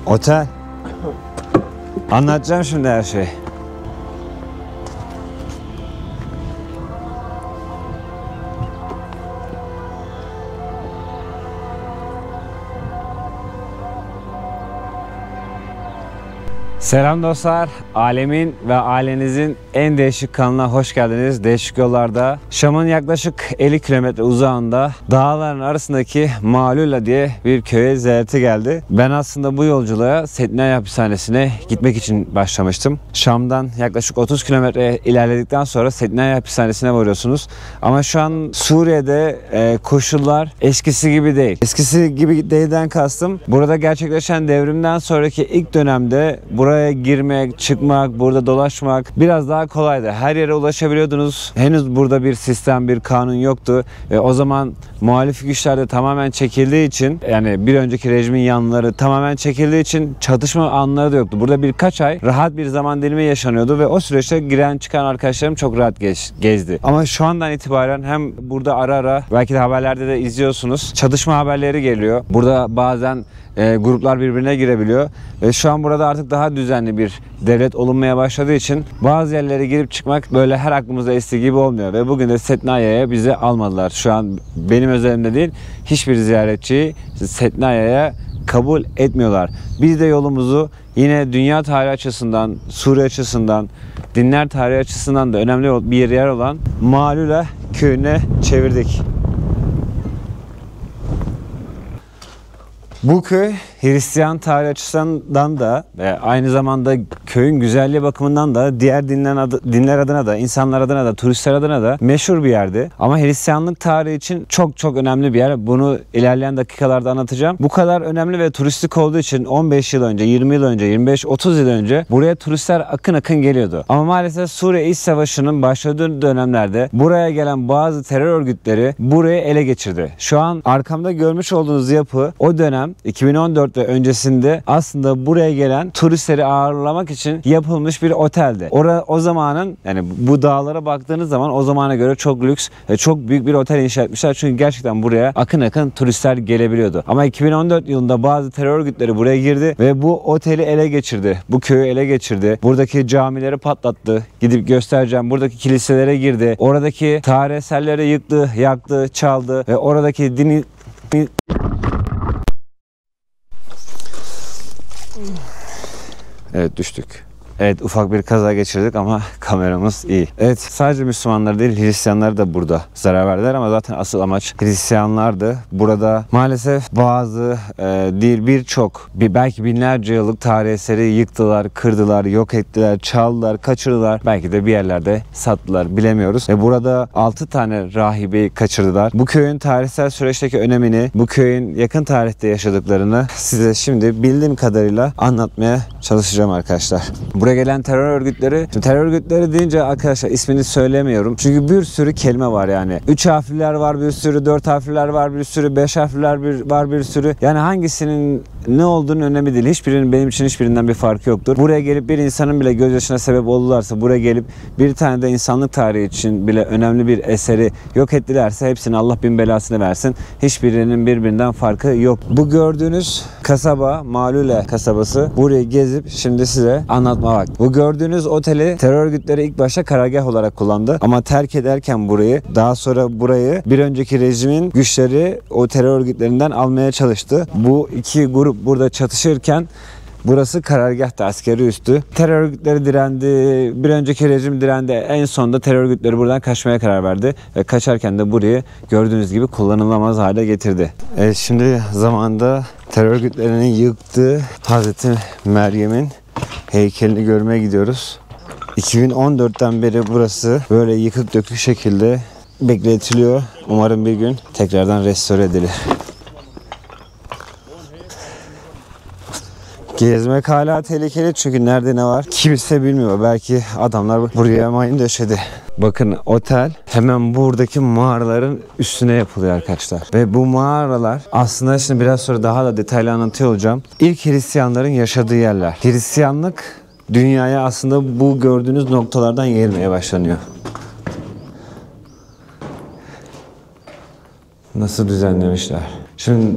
Otel. Anlatacağım şimdi her şeyi. Selam dostlar, alemin ve ailenizin en değişik kanalına hoş geldiniz. Değişik yollarda, Şam'ın yaklaşık 50 kilometre uzağında dağların arasındaki Malula diye bir köye ziyarete geldi. Ben aslında bu yolculuğa Sednaya hapishanesine gitmek için başlamıştım. Şam'dan yaklaşık 30 kilometre ilerledikten sonra Sednaya hapishanesine varıyorsunuz. Ama şu an Suriye'de koşullar eskisi gibi değil. Eskisi gibi değilden kastım, burada gerçekleşen devrimden sonraki ilk dönemde buraya girmek, çıkmak, burada dolaşmak biraz daha kolaydı. Her yere ulaşabiliyordunuz. Henüz burada bir sistem, bir kanun yoktu. O zaman muhalif güçler de tamamen çekildiği için, yani bir önceki rejimin yanları tamamen çekildiği için çatışma anları da yoktu. Burada birkaç ay rahat bir zaman dilimi yaşanıyordu ve o süreçte giren çıkan arkadaşlarım çok rahat gezdi. Ama şu andan itibaren hem burada ara ara, belki de haberlerde de izliyorsunuz, çatışma haberleri geliyor. Burada bazen gruplar birbirine girebiliyor. Şu an burada artık daha düzenli bir devlet olunmaya başladığı için bazı yerlere girip çıkmak böyle her aklımıza estiği gibi olmuyor. Ve bugün de Sednaya'ya bizi almadılar. Şu an benim özelimde değil, hiçbir ziyaretçiyi Sednaya'ya kabul etmiyorlar. Biz de yolumuzu yine dünya tarihi açısından, Suriye açısından, dinler tarihi açısından da önemli bir yer olan Malula köyüne çevirdik. Bu köy Hristiyan tarihi açısından da ve aynı zamanda köyün güzelliği bakımından da diğer dinler adına da, insanlar adına da, turistler adına da meşhur bir yerdi. Ama Hristiyanlık tarihi için çok önemli bir yer. Bunu ilerleyen dakikalarda anlatacağım. Bu kadar önemli ve turistik olduğu için 15 yıl önce, 20 yıl önce, 25-30 yıl önce buraya turistler akın geliyordu. Ama maalesef Suriye İç Savaşı'nın başladığı dönemlerde buraya gelen bazı terör örgütleri burayı ele geçirdi. Şu an arkamda görmüş olduğunuz yapı o dönem 2014 ve öncesinde aslında buraya gelen turistleri ağırlamak için yapılmış bir oteldi. O zamanın, yani bu dağlara baktığınız zaman o zamana göre çok lüks ve çok büyük bir otel inşa etmişler. Çünkü gerçekten buraya akın turistler gelebiliyordu. Ama 2014 yılında bazı terör örgütleri buraya girdi ve bu oteli ele geçirdi. Bu köyü ele geçirdi. Buradaki camileri patlattı. Gidip göstereceğim. Buradaki kiliselere girdi. Oradaki tarih eserleri yıktı, yaktı, çaldı ve oradaki dini... Evet, düştük. Evet, ufak bir kaza geçirdik ama kameramız iyi. Evet, sadece Müslümanlar değil, Hristiyanlar da burada zarar verdiler ama zaten asıl amaç Hristiyanlardı. Burada maalesef bazı değil birçok, belki binlerce yıllık tarih eseri yıktılar, kırdılar, yok ettiler, çaldılar, kaçırdılar. Belki de bir yerlerde sattılar, bilemiyoruz. Burada 6 tane rahibeyi kaçırdılar. Bu köyün tarihsel süreçteki önemini, bu köyün yakın tarihte yaşadıklarını size şimdi bildiğim kadarıyla anlatmaya çalışacağım arkadaşlar. Buraya gelen terör örgütleri deyince arkadaşlar ismini söylemiyorum. Çünkü bir sürü kelime var yani. 3 harfliler var bir sürü, 4 harfliler var bir sürü, 5 harfliler var bir sürü. Yani hangisinin ne olduğunun önemli değil. Benim için hiçbirinden bir farkı yoktur. Buraya gelip bir insanın bile gözyaşına sebep oldularsa, buraya gelip bir tane de insanlık tarihi için bile önemli bir eseri yok ettilerse hepsinin Allah bin belasını versin. Hiçbirinin birbirinden farkı yok. Bu gördüğünüz kasaba, Malula kasabası. Burayı gezip şimdi size anlatma vakti. Bu gördüğünüz oteli terör örgütleri ilk başta karargah olarak kullandı. Ama terk ederken burayı, daha sonra burayı bir önceki rejimin güçleri o terör örgütlerinden almaya çalıştı. Bu iki grup burada çatışırken burası karargahtı, askeri üstü. Terör örgütleri direndi, bir önceki rejim direndi. En sonunda terör örgütleri buradan kaçmaya karar verdi. Ve kaçarken de burayı gördüğünüz gibi kullanılamaz hale getirdi. Şimdi zamanda terör örgütlerinin yıktığı Hazreti Meryem'in heykelini görmeye gidiyoruz. 2014'ten beri burası böyle yıkık dökük şekilde bekletiliyor. Umarım bir gün tekrardan restore edilir. Gezmek hala tehlikeli çünkü nerede ne var kimse bilmiyor. Belki adamlar buraya mayın döşedi. Bakın, otel hemen buradaki mağaraların üstüne yapılıyor arkadaşlar. Ve bu mağaralar aslında şimdi biraz sonra daha da detaylı anlatıyor olacağım. İlk Hristiyanların yaşadığı yerler. Hristiyanlık dünyaya aslında bu gördüğünüz noktalardan yayılmaya başlanıyor. Nasıl düzenlemişler. Şimdi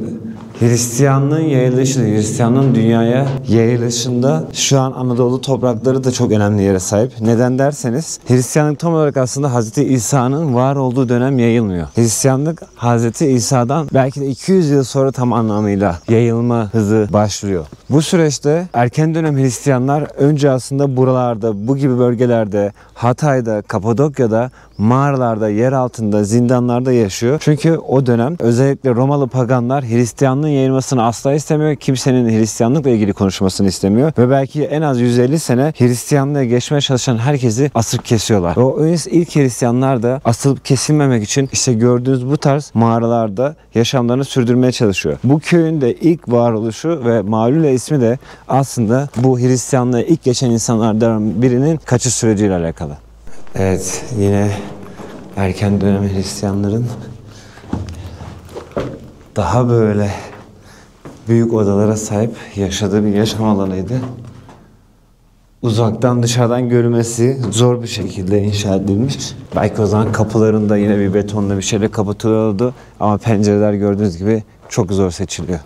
Hristiyanlığın yayılışı, Hristiyanlığın dünyaya yayılışında şu an Anadolu toprakları da çok önemli yere sahip. Neden derseniz Hristiyanlık tam olarak aslında Hz. İsa'nın var olduğu dönem yayılmıyor. Hristiyanlık Hz. İsa'dan belki de 200 yıl sonra tam anlamıyla yayılma hızı başlıyor. Bu süreçte erken dönem Hristiyanlar önce aslında buralarda, bu gibi bölgelerde, Hatay'da, Kapadokya'da, mağaralarda, yer altında, zindanlarda yaşıyor. Çünkü o dönem özellikle Romalı paganlar Hristiyanlığın yayılmasını asla istemiyor. Kimsenin Hristiyanlıkla ilgili konuşmasını istemiyor. Ve belki en az 150 sene Hristiyanlığa geçmeye çalışan herkesi asıp kesiyorlar. O ilk Hristiyanlar da asılıp kesilmemek için işte gördüğünüz bu tarz mağaralarda yaşamlarını sürdürmeye çalışıyor. Bu köyün de ilk varoluşu ve Malule ismi de aslında bu Hristiyanlığa ilk geçen insanlardan birinin kaçış süreciyle alakalı. Evet, yine erken dönem Hristiyanların daha böyle büyük odalara sahip yaşadığı bir yaşam alanıydı. Uzaktan dışarıdan görülmesi zor bir şekilde inşa edilmiş. Belki o zaman kapılarında yine bir betonla bir şeyle kapatılıyordu ama pencereler gördüğünüz gibi çok zor seçiliyor.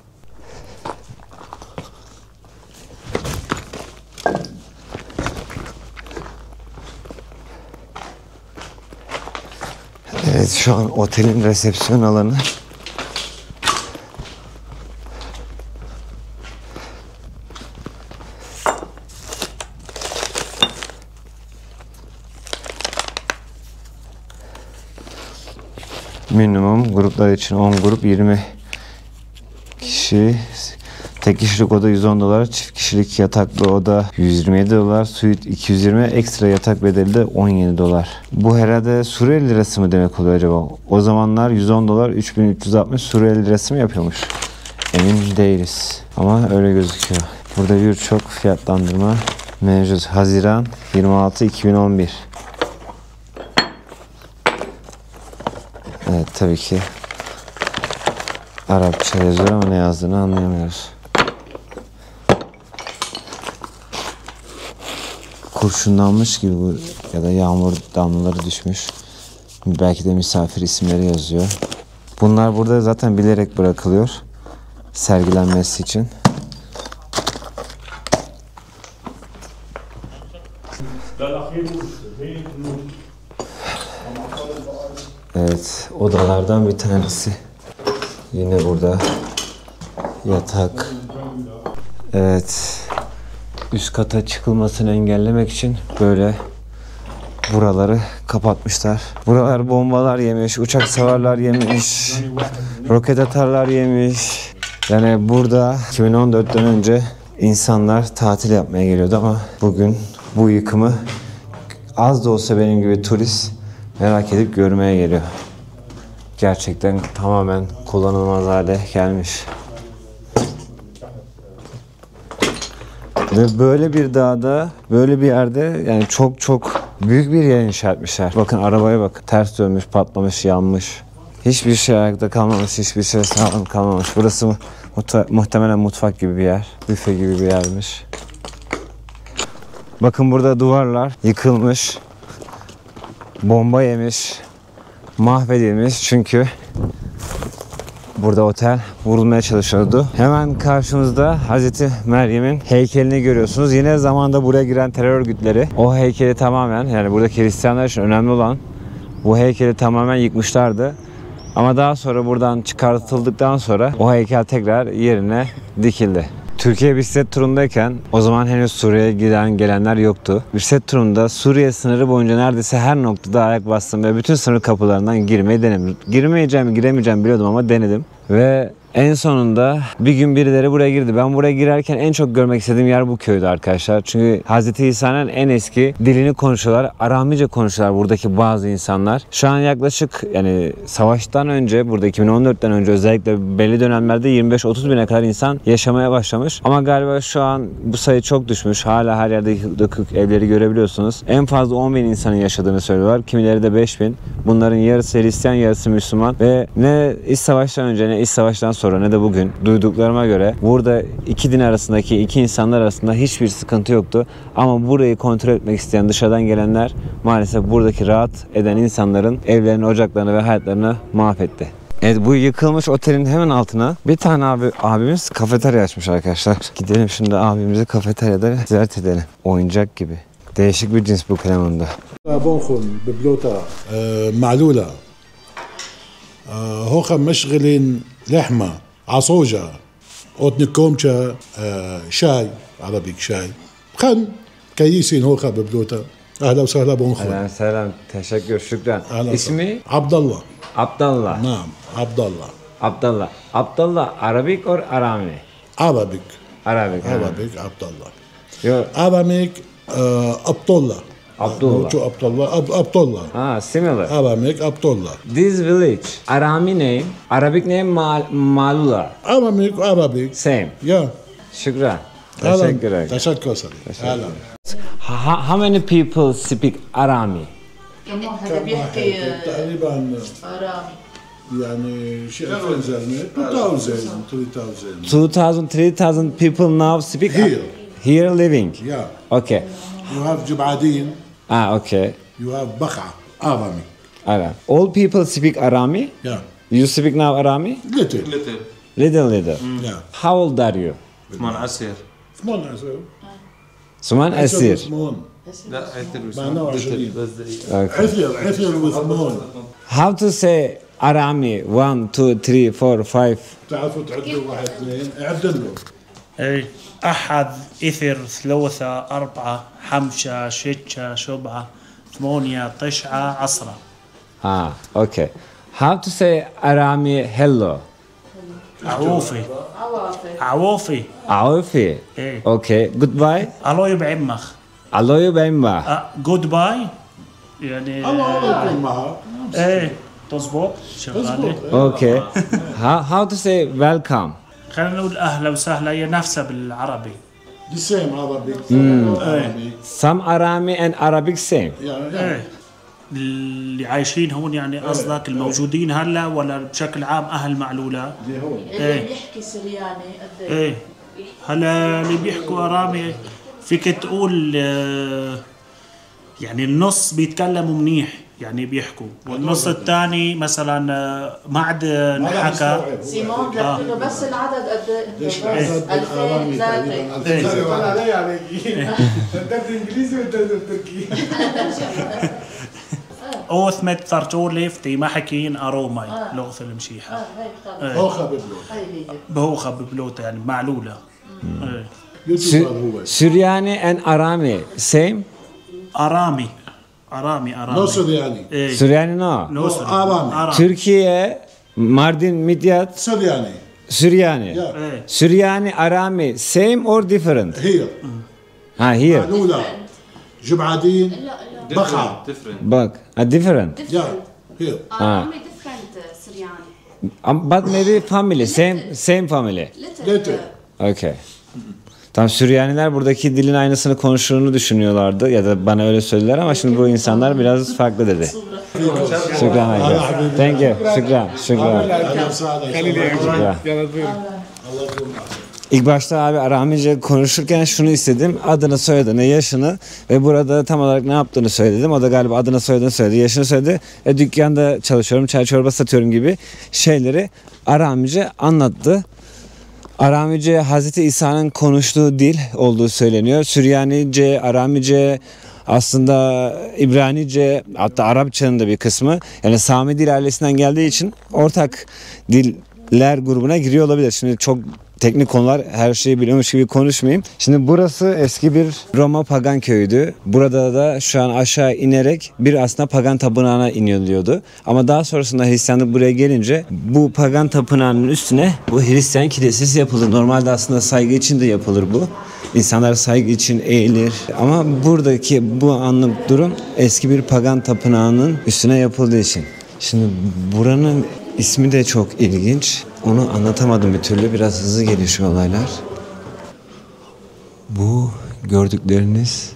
Evet, şu an otelin resepsiyon alanı. Minimum gruplar için 10 grup 20 kişi. Tek kişilik oda $110, çift kişilik yataklı oda $127, suite 220, ekstra yatak bedeli de $17. Bu herhalde Suriyeli lirası mı demek oluyor acaba? O zamanlar $110 3360 Suriyeli lirası mı yapıyormuş? Emin değiliz. Ama öyle gözüküyor. Burada birçok fiyatlandırma mevcut. Haziran 26 2011. Evet, tabii ki Arapça yazıyor ama ne yazdığını anlayamıyoruz. Kurşunlanmış gibi bu, ya da yağmur damlaları düşmüş. Belki de misafir isimleri yazıyor. Bunlar burada zaten bilerek bırakılıyor sergilenmesi için. Evet, odalardan bir tanesi. Yine burada yatak. Evet, üst kata çıkılmasını engellemek için böyle buraları kapatmışlar. Buralar bombalar yemiş, uçak savarlar yemiş, roket atarlar yemiş. Yani burada 2014'ten önce insanlar tatil yapmaya geliyordu ama bugün bu yıkımı az da olsa benim gibi turist merak edip görmeye geliyor. Gerçekten tamamen kullanılmaz hale gelmiş. Ve böyle bir dağda, böyle bir yerde yani çok büyük bir yer inşa etmişler. Bakın arabaya bakın. Ters dönmüş, patlamış, yanmış. Hiçbir şey ayakta kalmamış, hiçbir şey sağlam kalmamış. Burası muhtemelen mutfak gibi bir yer. Büfe gibi bir yermiş. Bakın burada duvarlar yıkılmış. Bomba yemiş. Mahvedilmiş çünkü burada otel vurulmaya çalışıyordu. Hemen karşımızda Hazreti Meryem'in heykelini görüyorsunuz. Yine zamanda buraya giren terör örgütleri o heykeli tamamen, yani buradaki Hristiyanlar için önemli olan bu heykeli tamamen yıkmışlardı. Ama daha sonra buradan çıkartıldıktan sonra o heykel tekrar yerine dikildi. Türkiye bisiklet turundayken o zaman henüz Suriye'ye gelenler yoktu. Bisiklet turunda Suriye sınırı boyunca neredeyse her noktada ayak bastım ve bütün sınır kapılarından girmeyi denedim. Giremeyeceğim biliyordum ama denedim. Ve en sonunda bir gün birileri buraya girdi. Ben buraya girerken en çok görmek istediğim yer bu köydü arkadaşlar. Çünkü Hz. İsa'nın en eski dilini konuşuyorlar. Aramice konuşuyorlar buradaki bazı insanlar. Şu an yaklaşık yani savaştan önce, burada 2014'ten önce özellikle belli dönemlerde 25-30 bine kadar insan yaşamaya başlamış. Ama galiba şu an bu sayı çok düşmüş. Hala her yerde yıkık evleri görebiliyorsunuz. En fazla 10 bin insanın yaşadığını söylüyorlar. Kimileri de 5 bin. Bunların yarısı Hristiyan, yarısı Müslüman. Ve ne iç savaştan önce ne iç savaştan sonra ne de bugün duyduklarıma göre burada iki din arasındaki iki insanlar arasında hiçbir sıkıntı yoktu. Ama burayı kontrol etmek isteyen dışarıdan gelenler maalesef buradaki rahat eden insanların evlerini, ocaklarını ve hayatlarını mahvetti. Evet, bu yıkılmış otelin hemen altına bir tane abimiz kafeterya açmış arkadaşlar. Gidelim şimdi abimizi kafeteryada ziyaret edelim. Oyuncak gibi. Değişik bir cins bu Klemon'da. بونخون ببلوطة معلولة هوخا مشغلين لحمة عصوجة قطن كومشا شاي عربي شاي خن كيسين هوخا ببلوطة أهلا وسهلا بونخون Selam, teşekkür, şükran. İsmi? عبد الله Abdallah. نعم عبد الله Abdallah. Abdallah, Arabik or Arami? عربيك Arabik. عربيك عبد الله Yo, عربيك عبد الله Abdullah. شو عبد الله عبد الله Similar. عربيك عبد الله This village, Arami name, Arabic name Malula. عربيك Same. يا Şükran. أهلا Teşekkürler. تشكر صديقي أهلا How many people speak Arami? هذا بيحكي تقريبا آرامي يعني شيء 2000 زلمه 2000 3000 2,000, 3,000 people now speak Here. Here living. يا Okay. يو هاف جبعادين Okay. يو هاف بقعه ارامي Aram. All people speak Arami? يا You speak now Arami? ليتل Little. يا How old are you? 18 ثمان عسر Suman Esir. ثمان لا عثر معناه 20 Okay. عثر وثمان How to say Arami? 1, 2, 3, 4, 5. تعرفوا تعدوا واحد اثنين اعد له اي أحد إثر ثلاثة أربعة حمشة شتشة شبعة ثمانية تسعة عشرة. Okay. How to say Arami hello? عوفي عوافي عوافي Aufi. إيه Okay. Goodbye. الله بعمخ Aloyu Bemba. جود باي يعني الله يكون معك ايه تزبط شغالة. Okay. How to say welcome? خلينا نقول أهلا وسهلا هي نفسها بالعربي. دي سيم عربي عربي Some Arami and Arabic same. يا ايه اللي عايشين هون يعني قصدك الموجودين هلا ولا بشكل عام أهل معلولة؟ دي هون اللي بيحكي سرياني قد ايه ايه هلا اللي بيحكوا ارامي فيك تقول يعني النص بيتكلموا منيح يعني بيحكوا والنص الثاني مثلا ما عاد انحكى. سيمون بدك له بس العدد قد ايه؟ ليش بس العدد 2000 بالارامي 3 تقريبا طلع علي عليك انت بالانجليزي وانت بالتركي اوثمت ثرتوليف تي ما حكين اروماي لغة المشيحة هي خلص هوخا ببلوط هي بهوخة ببلوتة يعني معلولة. ايه يوتيوبر هو Syriani and Arami same? ارامي نو سورياني ايه Syriani no. نوصل آرامي. Türkiye, Mardin, Midyat, سورياني Syriani. يا ايه Syriani, Arami same or different? هي Here. معلولة جبعادين بقعة Bak, different. يا هي Arami different Syriani. But maybe family, same family. ليتل Okay. Tam Süryaniler buradaki dilin aynısını konuştuğunu düşünüyorlardı ya da bana öyle söylediler ama şimdi bu insanlar biraz farklı dedi. Şükran Ayşe. Thank you. Şükran. أهلا وسهلا İlk başta abi Aramice konuşurken şunu istedim. Adını, soyadını, yaşını ve burada tam olarak ne yaptığını söyledim. O da galiba adını, soyadını söyledi, yaşını söyledi. Dükkanda çalışıyorum, çay çorba satıyorum gibi şeyleri Aramice anlattı. Aramice Hazreti İsa'nın konuştuğu dil olduğu söyleniyor. Süryanice, Aramice, aslında İbranice, hatta Arapçanın da bir kısmı. Yani Sami dil ailesinden geldiği için ortak diller grubuna giriyor olabilir. Şimdi çok teknik konular, her şeyi biliyormuş gibi konuşmayayım. Şimdi burası eski bir Roma pagan köyüydü. Burada da şu an aşağı inerek bir aslında pagan tapınağına iniliyordu. Ama daha sonrasında Hristiyanlık buraya gelince bu pagan tapınağının üstüne bu Hristiyan kilisesi yapıldı. Normalde aslında saygı için de yapılır bu. İnsanlar saygı için eğilir. Ama buradaki bu anlık durum eski bir pagan tapınağının üstüne yapıldığı için. Şimdi buranın ismi de çok ilginç. Onu anlatamadım bir türlü. Biraz hızlı gelişiyor olaylar. Bu gördükleriniz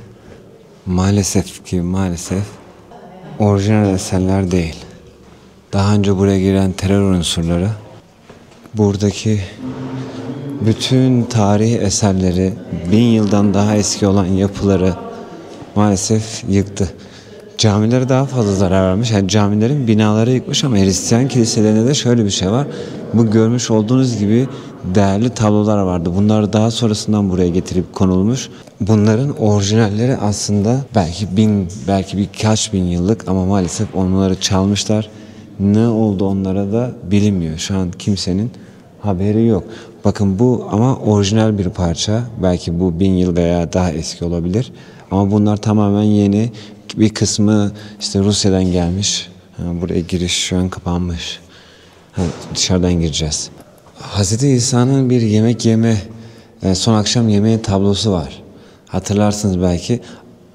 maalesef orijinal eserler değil. Daha önce buraya giren terör unsurları buradaki bütün tarihi eserleri, 1000 yıldan daha eski olan yapıları maalesef yıktı. camilere daha fazla zarar vermiş. Yani camilerin binaları yıkmış ama Hristiyan kiliselerinde de şöyle bir şey var. Bu görmüş olduğunuz gibi değerli tablolar vardı. Bunlar daha sonrasından buraya getirip konulmuş. Bunların orijinalleri aslında belki birkaç bin yıllık ama maalesef onları çalmışlar. Ne oldu onlara da bilinmiyor. Şu an kimsenin haberi yok. Bakın bu ama orijinal bir parça. Belki bu 1000 yıl veya daha eski olabilir. Ama bunlar tamamen yeni. Bir kısmı işte Rusya'dan gelmiş. Buraya giriş şu an kapanmış. Dışarıdan gireceğiz. Hz. İsa'nın bir yemek yeme, son akşam yemeği tablosu var. Hatırlarsınız belki.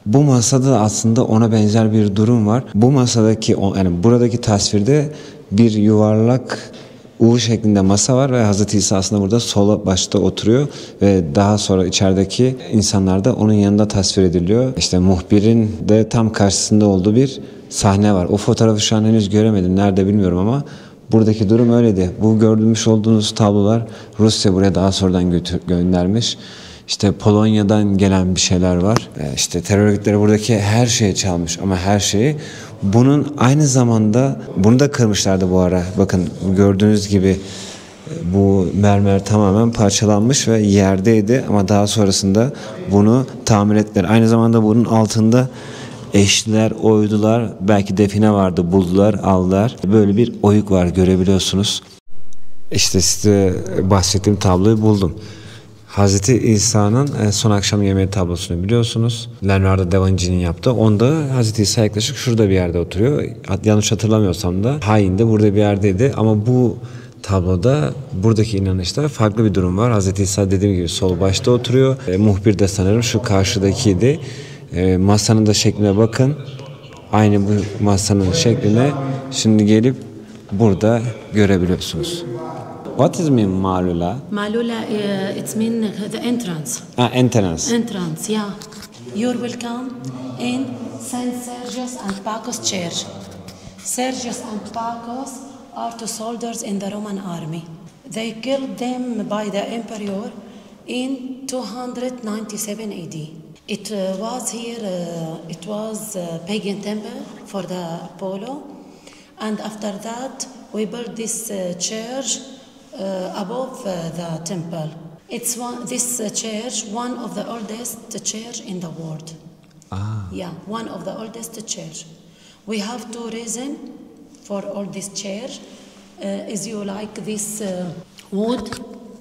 Bu masada aslında ona benzer bir durum var. Bu masadaki, yani buradaki tasvirde bir yuvarlak U şeklinde masa var ve Hz. İsa aslında burada sol başta oturuyor ve daha sonra içerideki insanlar da onun yanında tasvir ediliyor. İşte muhbirin de tam karşısında olduğu bir sahne var. O fotoğrafı şu an henüz göremedim. Nerede bilmiyorum ama buradaki durum öyleydi. Bu görmüş olduğunuz tablolar Rusya buraya daha sonradan göndermiş. İşte Polonya'dan gelen bir şeyler var. İşte terör örgütleri buradaki her şeyi çalmış ama her şeyi. Bunun aynı zamanda bunu da kırmışlardı bu ara. Bakın gördüğünüz gibi bu mermer tamamen parçalanmış ve yerdeydi ama daha sonrasında bunu tamir ettiler. Aynı zamanda bunun altında eşliler, oydular, belki define vardı, buldular, aldılar. Böyle bir oyuk var, görebiliyorsunuz. İşte size bahsettiğim tabloyu buldum. Hz. İsa'nın son akşam yemeği tablosunu biliyorsunuz. Leonardo da Vinci'nin yaptığı. Onda Hz. İsa yaklaşık şurada bir yerde oturuyor. Yanlış hatırlamıyorsam da hain de burada bir yerdeydi. Ama bu tabloda buradaki inanışta farklı bir durum var. Hz. İsa dediğim gibi sol başta oturuyor. Muhbir de sanırım şu karşıdakiydi. Masanın da şekline bakın. Aynı bu masanın şekline şimdi gelip burada görebiliyorsunuz. What is mean Malula? Malula, it's mean the entrance. Entrance. Entrance, yeah. You're welcome in Saint Sergius and Bacchus Church. Sergius and Bacchus are two soldiers in the Roman army. They killed them by the emperor in 297 AD. It was a pagan temple for the Apollo, and after that we built this church above the temple. This church, one of the oldest church in the world. Yeah, one of the oldest church. We have two reasons for all this church. Is you like this wood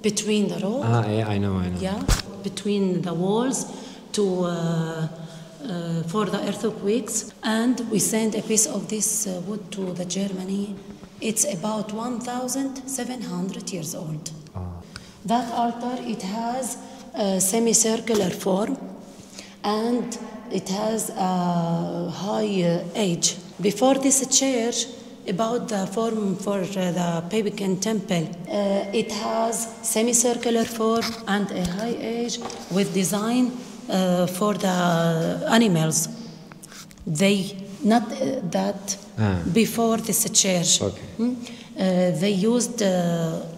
between the road? Yeah, I know. Yeah, between the walls for the earthquakes, and we send a piece of this wood to the Germany. It's about 1,700 years old. That altar, it has a semicircular form and it has a high age. Before this church, about the form for the pagan temple, it has semicircular form and a high age with design for the animals. Before this church, they used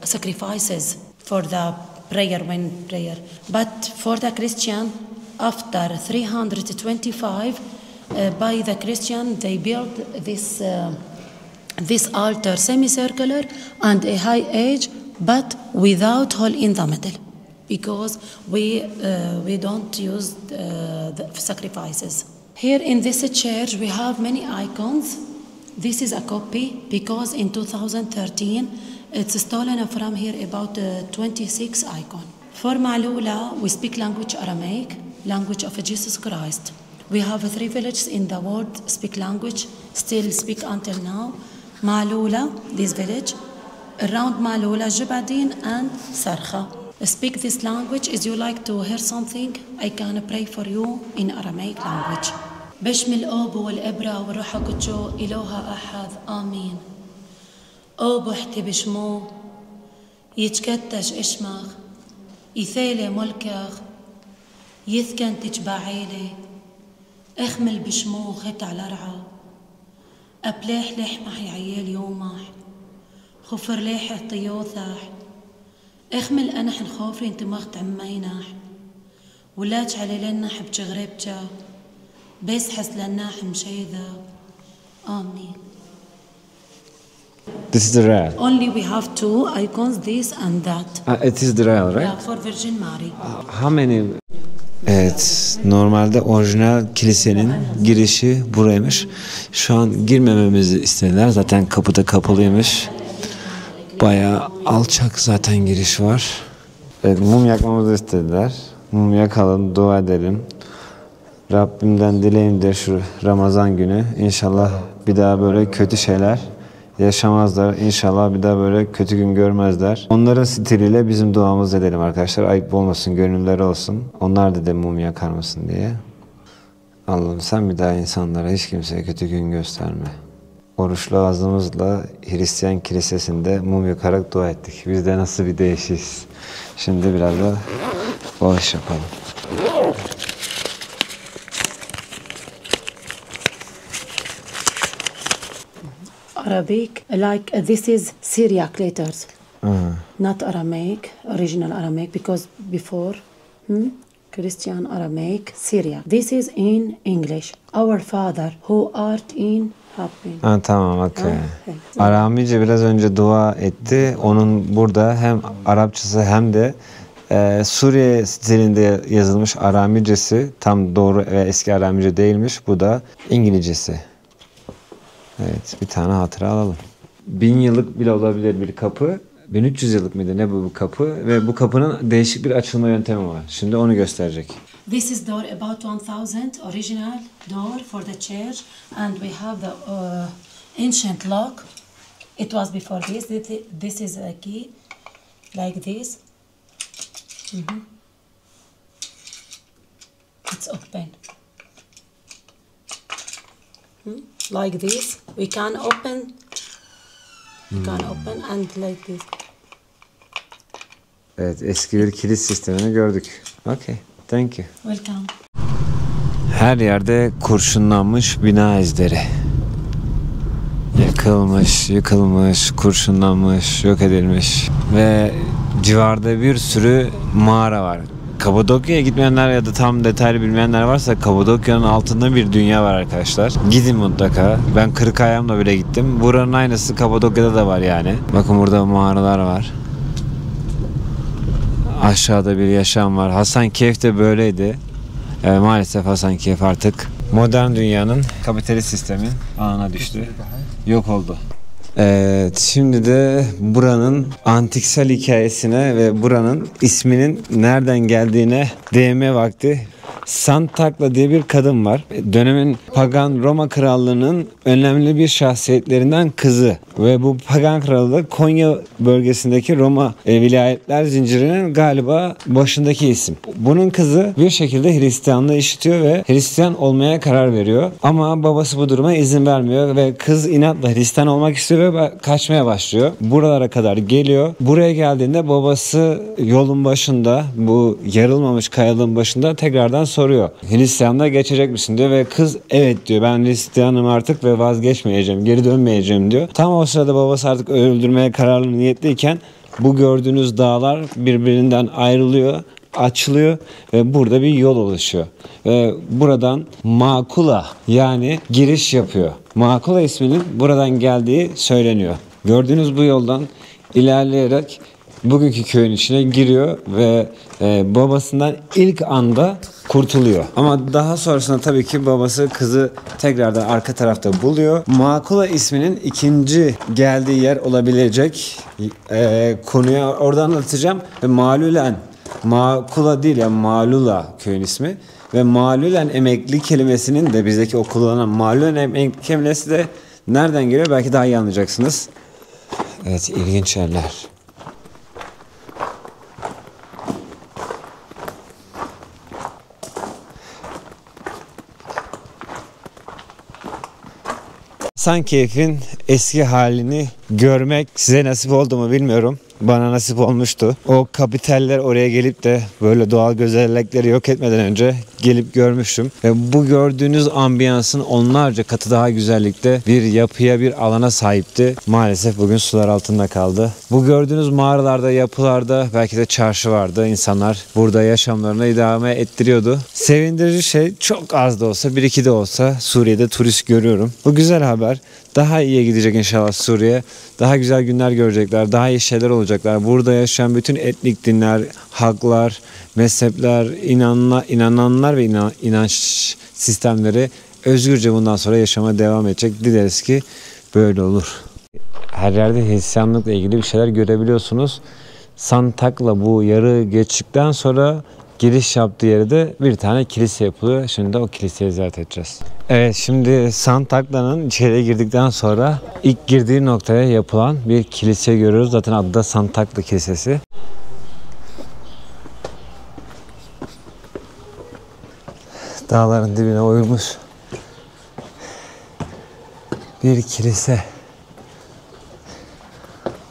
sacrifices for the prayer. But for the Christian, after 325, by the Christian, they built this altar semicircular and a high age, but without hole in the middle, because we don't use the sacrifices. Here in this church, we have many icons. This is a copy because in 2013, it's stolen from here about 26 icons. For Malula, we speak language Aramaic, language of Jesus Christ. We have 3 villages in the world speak language, still speak until now. Malula, this village, around Malula, Jibadin and Sarkha. Speak this language. If you like to hear something, I can pray for you in Aramaic language. باسم الآب والابرة والروح القدس إله أحد آمين. آب احتي بشمو يتكتش إشمخ يثالي ملكخ يثكن تجبعيلي اخمل بشمو خت على رعا أبلاح لحمح يعيال يومح خفر ليح طيوثح اخمل أنح الخوفري انت مخت عمينح ولاج علي لنح بجغربجا بس حس للناحم شيء ذا منيح. This is the real. Only we have two icons, this and that. It is the real, right? Yeah, for Virgin Mary. How many? Evet, normalde orijinal kilisenin girişi buraymış. Şu an girmememizi istediler. Zaten kapıda kapalıymış. Bayağı alçak zaten giriş var. Evet, mum yakmamızı istediler. Mum yakalım, dua edelim. Rabbimden dileğim de şu Ramazan günü inşallah bir daha böyle kötü şeyler yaşamazlar. İnşallah bir daha böyle kötü gün görmezler. Onların stiliyle bizim duamızı edelim arkadaşlar. Ayıp olmasın, gönülleri olsun. Onlar da mum yakar mısın diye. Allah'ım sen bir daha insanlara, hiç kimseye kötü gün gösterme. Oruçlu ağzımızla Hristiyan kilisesinde mum yakarak dua ettik. Biz de nasıl bir değişiyiz. Şimdi biraz da bağış yapalım. Arabic, like this is Syriac letters, not Aramaic, original Aramaic, because before Christian Aramaic, Syriac. This is in English. Our Father who art in heaven. Ha, tamam, okey. evet. Aramice biraz önce dua etti. Onun burada hem Arapçası hem de Suriye stilinde yazılmış Aramicesi tam doğru ve eski Aramice değilmiş. Bu da İngilizcesi. Evet, bir tane hatıra alalım. 1000 yıllık bile olabilir bir kapı. 1300 yıllık mıydı ne bu kapı? Ve bu kapının değişik bir açılma yöntemi var. Şimdi onu gösterecek. This is door about 1000, original door for the church, and we have the ancient lock. It was before this. This is a key, like this. It's open. Like this. We can open. We can open and like this. Evet, eski bir kilit sistemini gördük. Okay, thank you. Welcome. Her yerde kurşunlanmış bina izleri. Yakılmış, yıkılmış, kurşunlanmış, yok edilmiş ve civarda bir sürü mağara var. Kapadokya'ya gitmeyenler ya da tam detaylı bilmeyenler varsa Kapadokya'nın altında bir dünya var arkadaşlar. Gidin mutlaka. Ben kırık ayağımla bile gittim. Buranın aynısı Kapadokya'da da var yani. Bakın burada mağaralar var. Aşağıda bir yaşam var. Hasankeyf de böyleydi. Maalesef Hasankeyf artık modern dünyanın kapitalist sistemin ağına düştü. Yok oldu. Evet, şimdi de buranın antiksel hikayesine ve buranın isminin nereden geldiğine değinme vakti. Santakla diye bir kadın var. Dönemin pagan Roma krallığının önemli bir şahsiyetlerinden kızı. Ve bu pagan krallığı Konya bölgesindeki Roma vilayetler zincirinin galiba başındaki isim. Bunun kızı bir şekilde Hristiyanlığı işitiyor ve Hristiyan olmaya karar veriyor. Ama babası bu duruma izin vermiyor ve kız inatla Hristiyan olmak istiyor ve kaçmaya başlıyor. Buralara kadar geliyor. Buraya geldiğinde babası yolun başında, bu yarılmamış kayalığın başında tekrardan soruyor. Hristiyanlığa geçecek misin diyor ve kız evet diyor, ben Hristiyanım artık ve vazgeçmeyeceğim, geri dönmeyeceğim diyor. Tam o sırada babası artık öldürmeye kararlı niyetliyken bu gördüğünüz dağlar birbirinden ayrılıyor, açılıyor ve burada bir yol oluşuyor. Ve buradan Makula yani giriş yapıyor. Makula isminin buradan geldiği söyleniyor. Gördüğünüz bu yoldan ilerleyerek bugünkü köyün içine giriyor ve babasından ilk anda kurtuluyor. Ama daha sonrasında tabii ki babası kızı tekrardan arka tarafta buluyor. Makula isminin ikinci geldiği yer olabilecek konuya orada anlatacağım. Ve Malülen, Makula değil ya Malula köyün ismi. Ve Malülen emekli kelimesinin de bizdeki o kullanılan Malülen emekli kelimesi de nereden geliyor belki daha iyi anlayacaksınız. Evet, ilginç yerler. Hasankeyf'in eski halini görmek size nasip oldu mu bilmiyorum. bana nasip olmuştu. O kapitaller oraya gelip de böyle doğal güzellikleri yok etmeden önce gelip görmüştüm. Ve bu gördüğünüz ambiyansın onlarca katı daha güzellikte bir yapıya, bir alana sahipti. Maalesef bugün sular altında kaldı. Bu gördüğünüz mağaralarda, yapılarda belki de çarşı vardı. İnsanlar burada yaşamlarını idame ettiriyordu. Sevindirici şey, çok az da olsa, bir iki de olsa Suriye'de turist görüyorum. Bu güzel haber. Daha iyiye gidecek inşallah Suriye. Daha güzel günler görecekler. Daha iyi şeyler olacaklar. Burada yaşayan bütün etnik dinler, halklar, mezhepler, inananlar ve inanç sistemleri özgürce bundan sonra yaşamaya devam edecek. Dileriz ki böyle olur. Her yerde Hristiyanlıkla ilgili bir şeyler görebiliyorsunuz. Santak'la bu yarı geçtikten sonra giriş yaptığı yerde bir tane kilise yapılıyor. Şimdi de o kiliseyi ziyaret edeceğiz. Evet, şimdi Santakla'nın içeriye girdikten sonra ilk girdiği noktaya yapılan bir kilise görüyoruz. Zaten adı da Santakla Kilisesi. Dağların dibine oyulmuş bir kilise.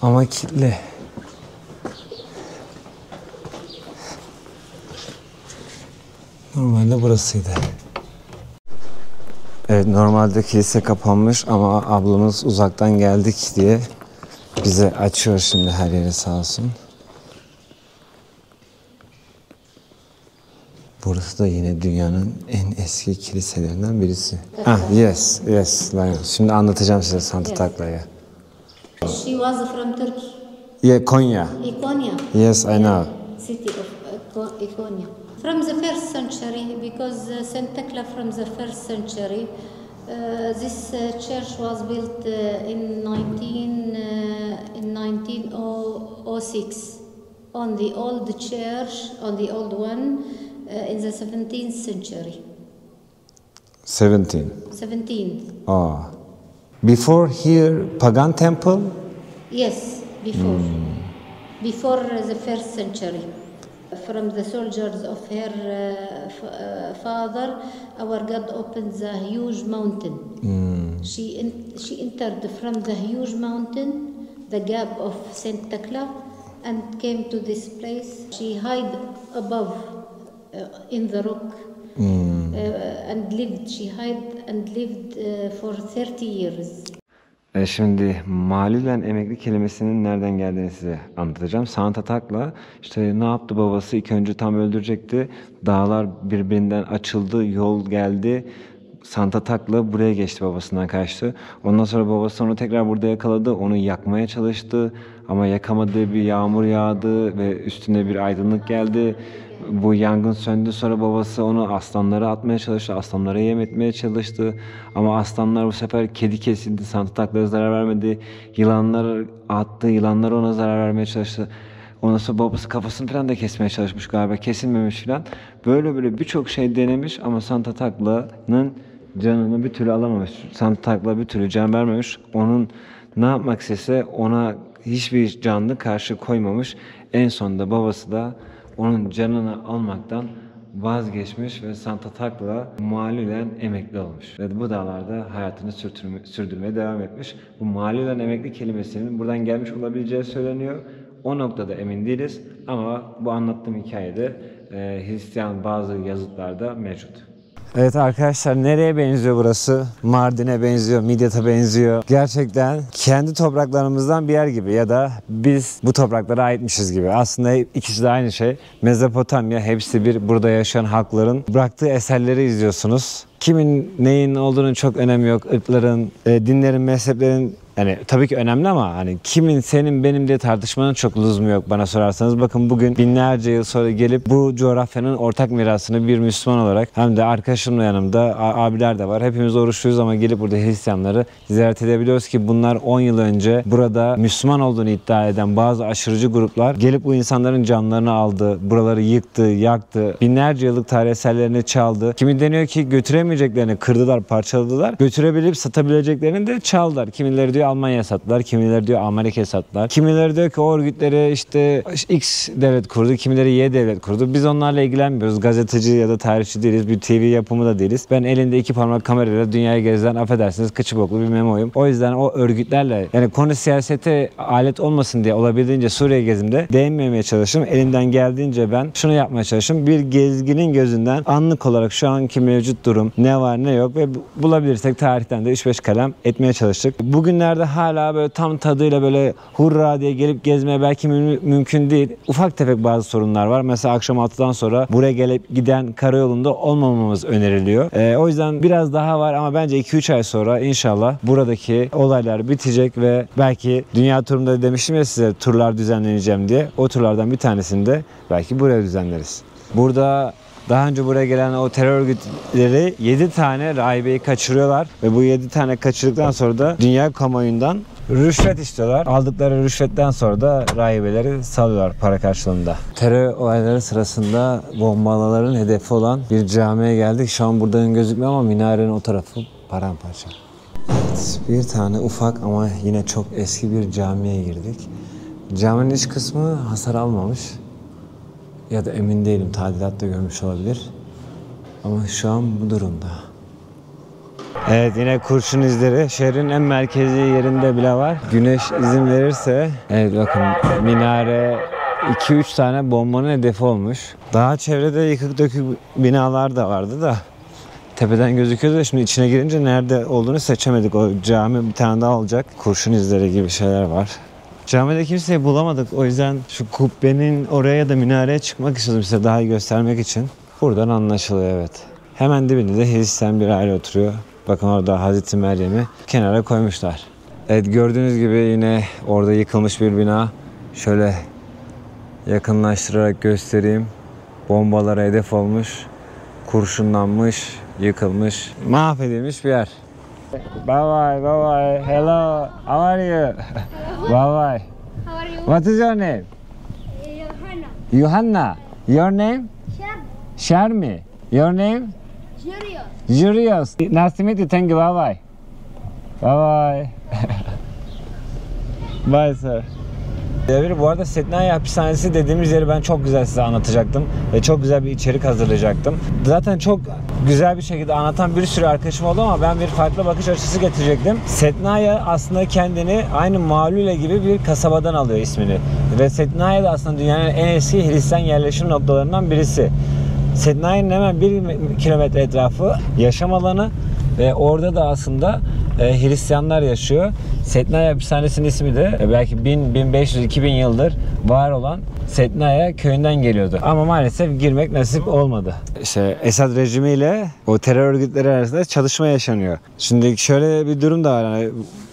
Ama kilitli. Normalde burasıydı. Evet, normalde kilise kapanmış ama ablamız uzaktan geldik diye bize açıyor şimdi her yeri, sağ olsun. Burası da yine dünyanın en eski kiliselerinden birisi. Yes. Şimdi anlatacağım size Santa Takla'yı. She was from Turkey. Yeah, Konya. Ikonia. Yes, I know. City of Ikonia. From the first century, because Saint Tekla from the first century, this church was built in 1906 on the old church, on the old one, in the 17th century. 17th. Oh. Before here, pagan temple? Yes, before. Before the first century. From the soldiers of her father, our God opened the huge mountain. She entered from the huge mountain, the gap of Saint Tekla, and came to this place. She hid above in the rock and lived. She hid and lived for 30 years. Şimdi malulen emekli kelimesinin nereden geldiğini size anlatacağım. Santa Takla işte ne yaptı babası? İlk önce tam öldürecekti. Dağlar birbirinden açıldı, yol geldi. Santa Takla buraya geçti, babasından kaçtı. Ondan sonra babası onu tekrar burada yakaladı. Onu yakmaya çalıştı ama yakamadığı bir yağmur yağdı ve üstüne bir aydınlık geldi. Bu yangın söndü, sonra babası onu aslanlara atmaya çalıştı, aslanlara yem etmeye çalıştı. Ama aslanlar bu sefer kedi kesildi, Santa Takla'ya zarar vermedi. Yılanlar attı, yılanlar ona zarar vermeye çalıştı. Ondan sonra babası kafasını falan da kesmeye çalışmış galiba, kesilmemiş falan. Böyle birçok şey denemiş ama Santa Takla'nın canını bir türlü alamamış. Santa Takla bir türlü can vermemiş. Onun ne yapmak istese ona hiçbir canlı karşı koymamış. En sonunda babası da onun canını almaktan vazgeçmiş ve Santa Takla malulen emekli olmuş. Ve bu dağlarda hayatını sürdürmeye devam etmiş. Bu malulen emekli kelimesinin buradan gelmiş olabileceği söyleniyor. O noktada emin değiliz ama bu anlattığım hikayede Hristiyan bazı yazıtlarda mevcut. Evet arkadaşlar, nereye benziyor burası? Mardin'e benziyor, Midyat'a benziyor. Gerçekten kendi topraklarımızdan bir yer gibi ya da biz bu topraklara aitmişiz gibi. Aslında ikisi de aynı şey. Mezopotamya, hepsi bir, burada yaşayan halkların bıraktığı eserleri izliyorsunuz. Kimin neyin olduğunun çok önemi yok. Irkların, dinlerin, mezheplerin yani tabii ki önemli ama hani kimin senin benim diye tartışmanın çok lüzumu yok bana sorarsanız. Bakın bugün binlerce yıl sonra gelip bu coğrafyanın ortak mirasını bir Müslüman olarak, hem de arkadaşımla yanımda abiler de var. Hepimiz oruçluyuz ama gelip burada Hristiyanları ziyaret edebiliyoruz ki bunlar 10 yıl önce burada Müslüman olduğunu iddia eden bazı aşırıcı gruplar gelip bu insanların canlarını aldı. Buraları yıktı, yaktı. Binlerce yıllık tarih eserlerini çaldı. Kimi deniyor ki götüremeyeceklerini kırdılar, parçaladılar. Götürebilip satabileceklerini de çaldılar. Kimileri diyor diyor Almanya sattılar, kimileri diyor Amerika'ya sattılar. Kimileri diyor ki o örgütleri işte X devlet kurdu, kimileri Y devlet kurdu. Biz onlarla ilgilenmiyoruz. Gazeteci ya da tarihçi değiliz, bir TV yapımı da değiliz. Ben elinde 2 parmak kamerayla dünyayı gezen, affedersiniz, kıçı boklu bir memoyum. O yüzden o örgütlerle, yani konu siyasete alet olmasın diye olabildiğince Suriye gezimde değinmemeye çalıştım. Elimden geldiğince ben şunu yapmaya çalıştım. Bir gezginin gözünden anlık olarak şu anki mevcut durum, ne var ne yok ve bulabilirsek tarihten de 3-5 kalem etmeye çalıştık. Bugünlerde hala böyle tam tadıyla böyle hurra diye gelip gezmeye belki mümkün değil. Ufak tefek bazı sorunlar var. Mesela akşam 6'dan sonra buraya gelip giden karayolunda olmamamız öneriliyor. O yüzden biraz daha var ama bence 2-3 ay sonra inşallah buradaki olaylar bitecek ve belki dünya turunda demiştim ya size turlar düzenleneceğim diye. O turlardan bir tanesini de belki buraya düzenleriz. Burada daha önce buraya gelen o terör örgütleri 7 tane rahibeyi kaçırıyorlar ve bu 7 tane kaçırdıktan sonra da dünya kamuoyundan rüşvet istiyorlar. Aldıkları rüşvetten sonra da rahibeleri salıyorlar para karşılığında. Terör olayları sırasında bombalamaların hedefi olan bir camiye geldik. Şu an buradan gözükmüyor ama minarenin o tarafı paramparça. Evet, bir tane ufak ama yine çok eski bir camiye girdik. Caminin iç kısmı hasar almamış. Ya da emin değilim, tadilat da görmüş olabilir. Ama şu an bu durumda. Evet, yine kurşun izleri. Şehrin en merkezi yerinde bile var. Güneş izin verirse, evet bakın minare 2-3 tane bombanın hedefi olmuş. Daha çevrede yıkık dökük binalar da vardı da tepeden gözüküyordu da şimdi içine girince nerede olduğunu seçemedik. O cami bir tane daha olacak. Kurşun izleri gibi şeyler var. Camide kimseyi bulamadık. O yüzden şu kubbenin oraya ya da minareye çıkmak istedim size daha iyi göstermek için. Buradan anlaşılıyor, evet. Hemen dibinde de Hristiyan bir aile oturuyor. Bakın orada Hazreti Meryem'i kenara koymuşlar. Evet, gördüğünüz gibi yine orada yıkılmış bir bina. Şöyle yakınlaştırarak göstereyim. Bombalara hedef olmuş, kurşunlanmış, yıkılmış, mahvedilmiş bir yer. Bye bye, bye bye. Hello, how are you? Bye bye. How are you? What is your name? Johanna. Johanna. Your name? Sharmi. Your name? Julius. Julius. Nice to meet you. Thank you. Bye bye. Bye bye. Bye sir. Bu arada Setnaya Hapishanesi dediğimiz yeri ben çok güzel size anlatacaktım ve çok güzel bir içerik hazırlayacaktım. Zaten çok güzel bir şekilde anlatan bir sürü arkadaşım oldu ama ben bir farklı bakış açısı getirecektim. Setnaya aslında kendini aynı Malule gibi bir kasabadan alıyor ismini. Ve Setnaya da aslında dünyanın en eski Hristiyan yerleşim noktalarından birisi. Setnaya'nın hemen 1 kilometre etrafı yaşam alanı ve orada da aslında Hristiyanlar yaşıyor. Setnaya Hapishanesi'nin ismi de belki 1000, 1500, 2000 yıldır var olan Setnaya köyünden geliyordu. Ama maalesef girmek nasip olmadı. İşte Esad rejimiyle o terör örgütleri arasında çalışma yaşanıyor. Şimdi şöyle bir durum da var. Yani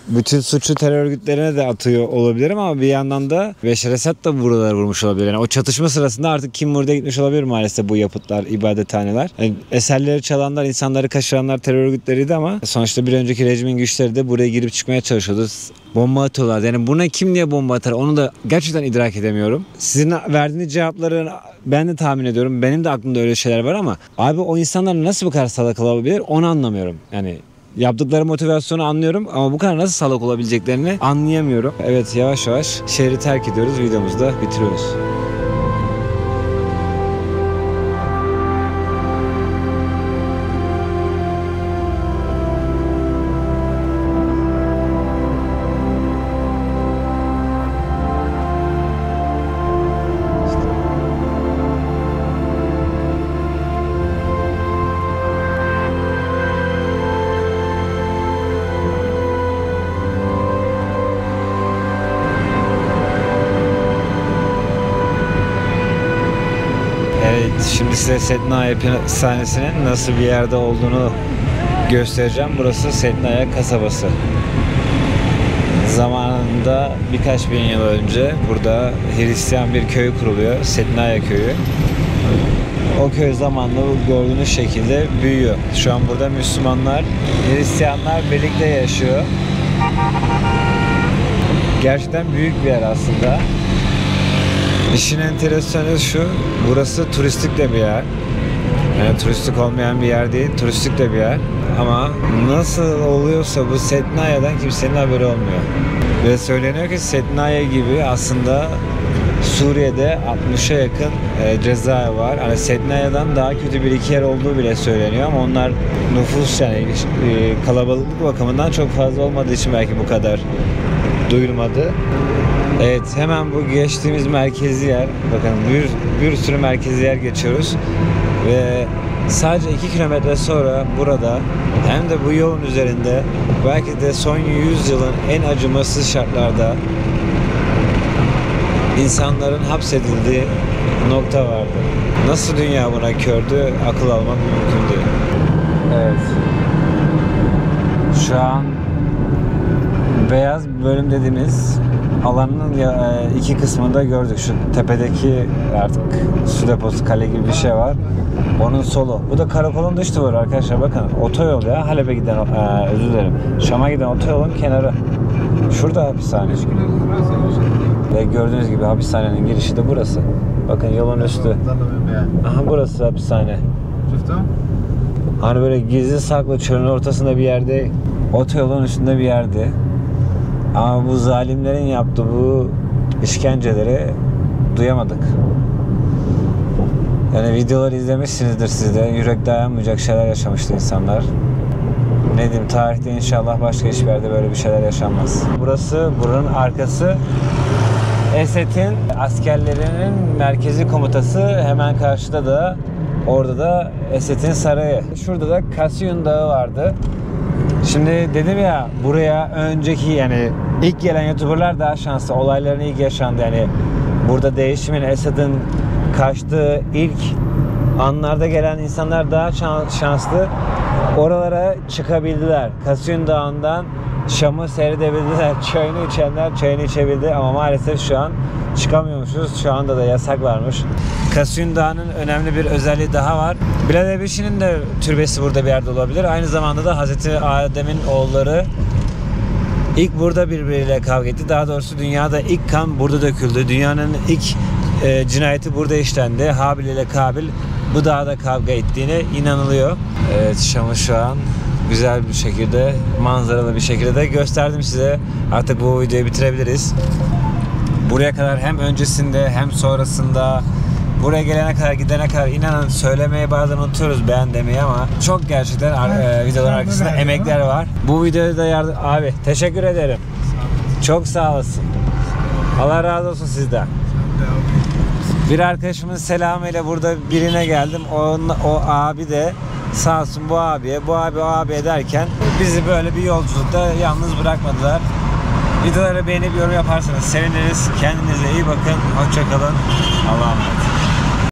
bütün suçu terör örgütlerine de atıyor olabilirim ama bir yandan da Beşar Esad da buraları vurmuş olabilir. Yani o çatışma sırasında artık kim burada gitmiş olabilir maalesef bu yapıtlar, ibadethaneler. Yani eserleri çalanlar, insanları kaçıranlar terör örgütleriydi ama sonuçta bir önceki rejimin güçleri de buraya girip çıkmaya çalışıyordu. Bomba atıyorlardı. Yani buna kim niye bomba atar onu da gerçekten idrak edemiyorum. Sizin verdiğiniz cevapları ben de tahmin ediyorum. Benim de aklımda öyle şeyler var ama abi o insanlar nasıl bu kadar salak olabilir onu anlamıyorum. Yani yaptıkları motivasyonu anlıyorum ama bu kadar nasıl salak olabileceklerini anlayamıyorum. Evet, yavaş yavaş şehri terk ediyoruz. Videomuzu da bitiriyoruz. Şimdi size Setnaya Hapishanesi'nin nasıl bir yerde olduğunu göstereceğim. Burası Setnaya kasabası. Zamanında birkaç bin yıl önce burada Hristiyan bir köy kuruluyor. Setnaya köyü. O köy zamanla gördüğünüz şekilde büyüyor. Şu an burada Müslümanlar, Hristiyanlar birlikte yaşıyor. Gerçekten büyük bir yer aslında. İşin enteresanı şu, burası turistik de bir yer. Yani turistik olmayan bir yer değil, turistik de bir yer. Ama nasıl oluyorsa bu Sednaya'dan kimsenin haberi olmuyor. Ve söyleniyor ki Sednaya gibi aslında Suriye'de 60'a yakın cezaevi var. Hani Sednaya'dan daha kötü bir iki yer olduğu bile söyleniyor ama onlar nüfus yani kalabalıklık bakımından çok fazla olmadığı için belki bu kadar duyulmadı. Evet, hemen bu geçtiğimiz merkezi yer, bakın bir sürü merkezi yer geçiyoruz ve sadece 2 kilometre sonra burada hem de bu yolun üzerinde belki de son 100 yılın en acımasız şartlarda insanların hapsedildiği nokta vardı. Nasıl dünya buna kördü, akıl almak mümkün değil. Evet. Şu an beyaz bölüm dediğimiz alanın iki kısmını da gördük. Şu tepedeki artık su deposu, kale gibi bir şey var. Onun solu. Bu da karakolun dış duvarı arkadaşlar, bakın. Otoyol ya. Halep'e giden, özür dilerim. Şam'a giden otoyolun kenarı. Şurada hapishane. Ve gördüğünüz gibi hapishanenin girişi de burası. Bakın yolun üstü. Aha, burası hapishane. Hani böyle gizli saklı çölün ortasında bir yerde, otoyolun üstünde bir yerde. Ama bu zalimlerin yaptığı bu işkenceleri duyamadık. Yani videoları izlemişsinizdir siz de. Yürek dayanmayacak şeyler yaşamıştı insanlar. Ne diyeyim, tarihte inşallah başka hiçbir yerde böyle bir şeyler yaşanmaz. Burası, buranın arkası Esed'in askerlerinin merkezi komutası, hemen karşıda da, orada da Esed'in sarayı. Şurada da Kasiyun Dağı vardı. Şimdi dedim ya, buraya önceki yani ilk gelen YouTuber'lar daha şanslı. Olayların ilk yaşandı yani. Burada değişimin, Esed'in kaçtığı ilk anlarda gelen insanlar daha şanslı. Oralara çıkabildiler. Kasiyun Dağı'ndan Şam'ı seyredebildiler. Çayını içenler çayını içebildi ama maalesef şu an çıkamıyormuşuz. Şu anda da yasak varmış. Kasiyun Dağı'nın önemli bir özelliği daha var. Bilal Ebişi'nin de türbesi burada bir yerde olabilir. Aynı zamanda da Hazreti Adem'in oğulları ilk burada birbiriyle kavga etti. Daha doğrusu dünyada ilk kan burada döküldü. Dünyanın ilk cinayeti burada işlendi. Habil ile Kabil bu dağda kavga ettiğine inanılıyor. Evet, Şam'ı şu an güzel bir şekilde, manzaralı bir şekilde de gösterdim size. Artık bu videoyu bitirebiliriz. Buraya kadar hem öncesinde hem sonrasında, buraya gelene kadar, gidene kadar, inanın söylemeyi bazen unutuyoruz, beğen demeyi, ama çok gerçekten videoların arkasında emekler var. Bu videoda da abi teşekkür ederim. Çok sağ olasın. Allah razı olsun sizden. Bir arkadaşımın selamıyla burada birine geldim. O abi de sağ olsun bu abiye, bu abi o abiye derken bizi böyle bir yolculukta yalnız bırakmadılar. Videoları beğenip yorum yaparsanız seviniriz. Kendinize iyi bakın. Hoşça kalın. Allah'a emanet.